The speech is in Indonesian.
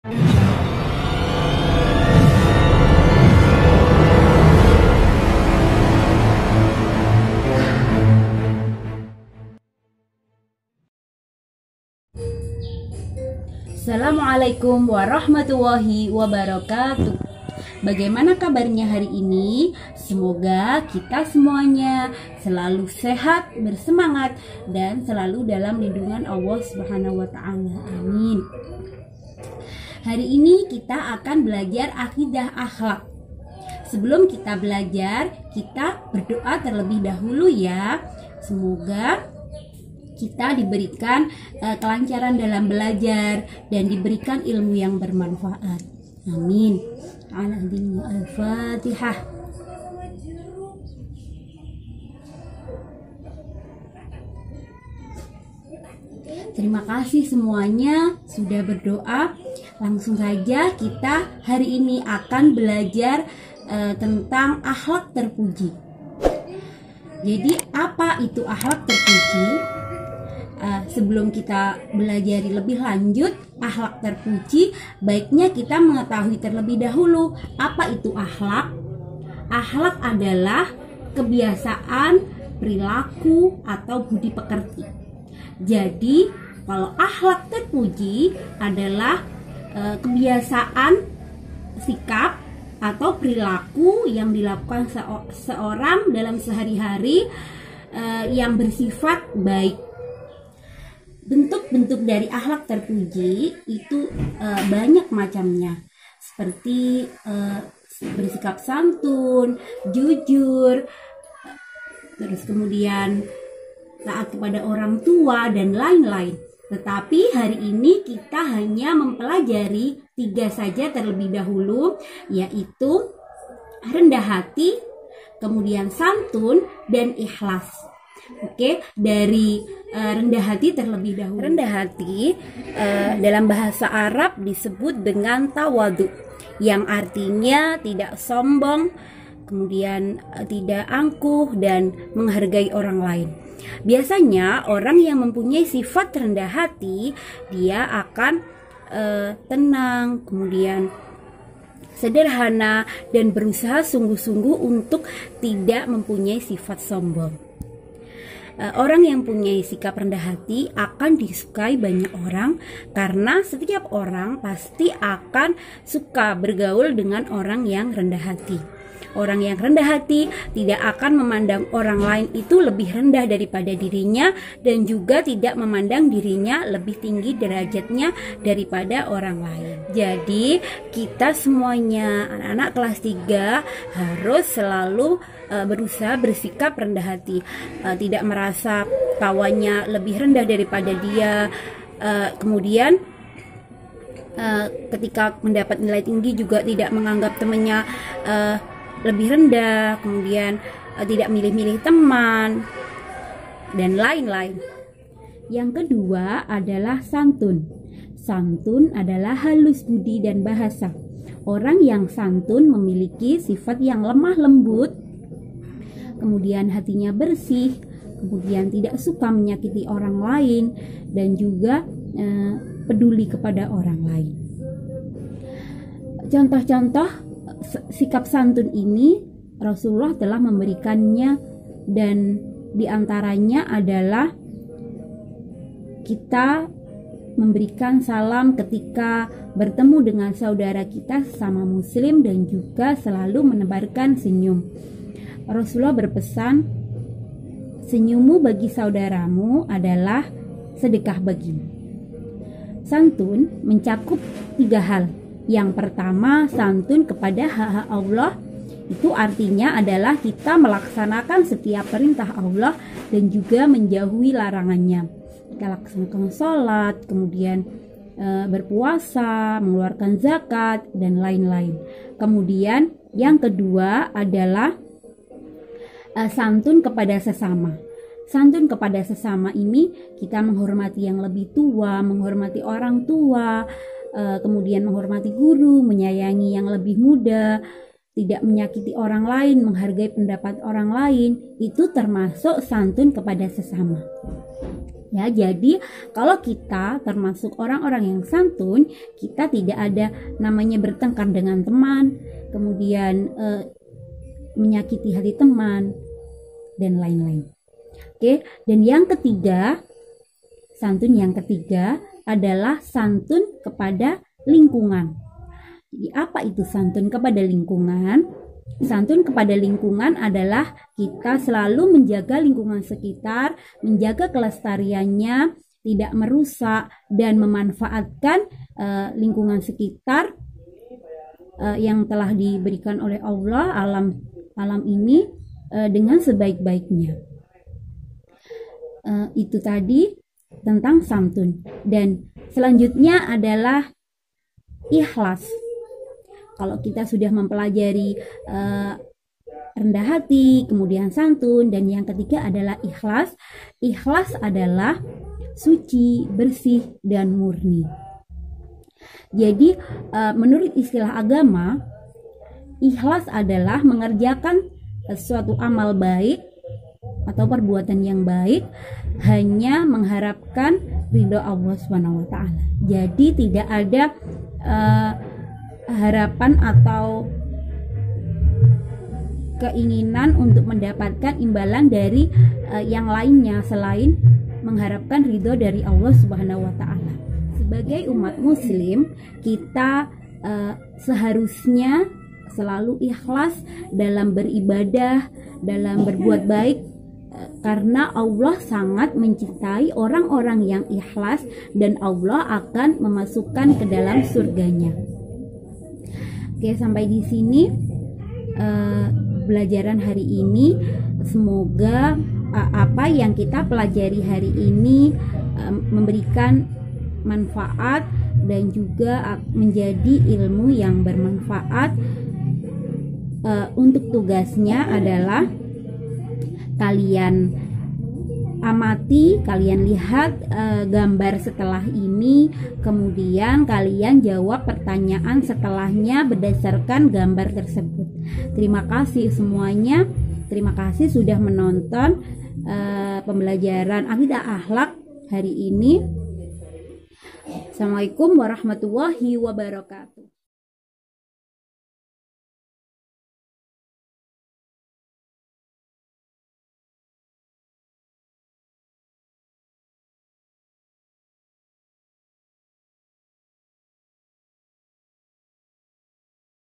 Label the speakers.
Speaker 1: Assalamualaikum warahmatullahi wabarakatuh. Bagaimana kabarnya hari ini? Semoga kita semuanya selalu sehat, bersemangat, dan selalu dalam lindungan Allah Subhanahu wa Ta'ala. Amin. Hari ini kita akan belajar akidah akhlak. Sebelum kita belajar, kita berdoa terlebih dahulu ya. Semoga kita diberikan kelancaran dalam belajar dan diberikan ilmu yang bermanfaat. Amin. Al-Fatihah. Terima kasih semuanya sudah berdoa. Langsung saja kita hari ini akan belajar tentang akhlak terpuji. Jadi apa itu akhlak terpuji? Sebelum kita belajar lebih lanjut akhlak terpuji, baiknya kita mengetahui terlebih dahulu apa itu akhlak. Akhlak adalah kebiasaan, perilaku, atau budi pekerti. Jadi kalau akhlak terpuji adalah kebiasaan, sikap, atau perilaku yang dilakukan seorang dalam sehari-hari yang bersifat baik. Bentuk-bentuk dari akhlak terpuji itu banyak macamnya, seperti bersikap santun, jujur, terus kemudian taat kepada orang tua dan lain-lain. Tetapi hari ini kita hanya mempelajari 3 saja terlebih dahulu, yaitu rendah hati, kemudian santun, dan ikhlas. Oke, dari rendah hati terlebih dahulu. Rendah hati dalam bahasa Arab disebut dengan tawadu, yang artinya tidak sombong, kemudian tidak angkuh dan menghargai orang lain. Biasanya orang yang mempunyai sifat rendah hati, dia akan tenang, kemudian sederhana, dan berusaha sungguh-sungguh untuk tidak mempunyai sifat sombong. Orang yang punya sikap rendah hati akan disukai banyak orang, karena setiap orang pasti akan suka bergaul dengan orang yang rendah hati. Orang yang rendah hati tidak akan memandang orang lain itu lebih rendah daripada dirinya, dan juga tidak memandang dirinya lebih tinggi derajatnya daripada orang lain. Jadi kita semuanya anak-anak kelas 3 harus selalu berusaha bersikap rendah hati, tidak merasa kawannya lebih rendah daripada dia, kemudian ketika mendapat nilai tinggi juga tidak menganggap temannya lebih rendah, kemudian tidak milih-milih teman, dan lain-lain. Yang kedua adalah santun. Santun adalah halus budi dan bahasa. Orang yang santun memiliki sifat yang lemah lembut, kemudian hatinya bersih, kemudian tidak suka menyakiti orang lain, dan juga peduli kepada orang lain. Contoh-contoh sikap santun ini Rasulullah telah memberikannya, dan diantaranya adalah kita memberikan salam ketika bertemu dengan saudara kita sesama muslim, dan juga selalu menebarkan senyum. Rasulullah berpesan, senyummu bagi saudaramu adalah sedekah bagimu. Santun mencakup 3 hal. Yang pertama, santun kepada hak-hak Allah. Itu artinya adalah kita melaksanakan setiap perintah Allah dan juga menjauhi larangannya. Kita laksanakan sholat, kemudian berpuasa, mengeluarkan zakat, dan lain-lain. Kemudian yang kedua adalah santun kepada sesama. Santun kepada sesama ini kita menghormati yang lebih tua, menghormati orang tua, kemudian menghormati guru, menyayangi yang lebih muda, tidak menyakiti orang lain, menghargai pendapat orang lain, itu termasuk santun kepada sesama. Ya, jadi kalau kita termasuk orang-orang yang santun, kita tidak ada namanya bertengkar dengan teman, kemudian menyakiti hati teman dan lain-lain. Oke, dan yang ketiga, santun yang ketiga adalah santun kepada lingkungan. Jadi apa itu santun kepada lingkungan? Santun kepada lingkungan adalah kita selalu menjaga lingkungan sekitar, menjaga kelestariannya, tidak merusak dan memanfaatkan lingkungan sekitar yang telah diberikan oleh Allah, alam ini dengan sebaik-baiknya. Itu tadi tentang santun. Dan selanjutnya adalah ikhlas. Kalau kita sudah mempelajari rendah hati, kemudian santun, dan yang ketiga adalah ikhlas. Ikhlas adalah suci, bersih, dan murni. Jadi menurut istilah agama, ikhlas adalah mengerjakan suatu amal baik atau perbuatan yang baik hanya mengharapkan ridho Allah SWT. Jadi tidak ada harapan atau keinginan untuk mendapatkan imbalan dari yang lainnya selain mengharapkan ridho dari Allah Subhanahu wa Ta'ala. Sebagai umat muslim, kita seharusnya selalu ikhlas dalam beribadah, dalam berbuat baik, karena Allah sangat mencintai orang-orang yang ikhlas dan Allah akan memasukkan ke dalam surganya. Oke, sampai di sini pelajaran hari ini. Semoga apa yang kita pelajari hari ini memberikan manfaat dan juga menjadi ilmu yang bermanfaat. Untuk tugasnya adalah kalian amati, kalian lihat gambar setelah ini, kemudian kalian jawab pertanyaan setelahnya berdasarkan gambar tersebut. Terima kasih semuanya. Terima kasih sudah menonton pembelajaran akidah akhlak hari ini. Assalamualaikum warahmatullahi wabarakatuh.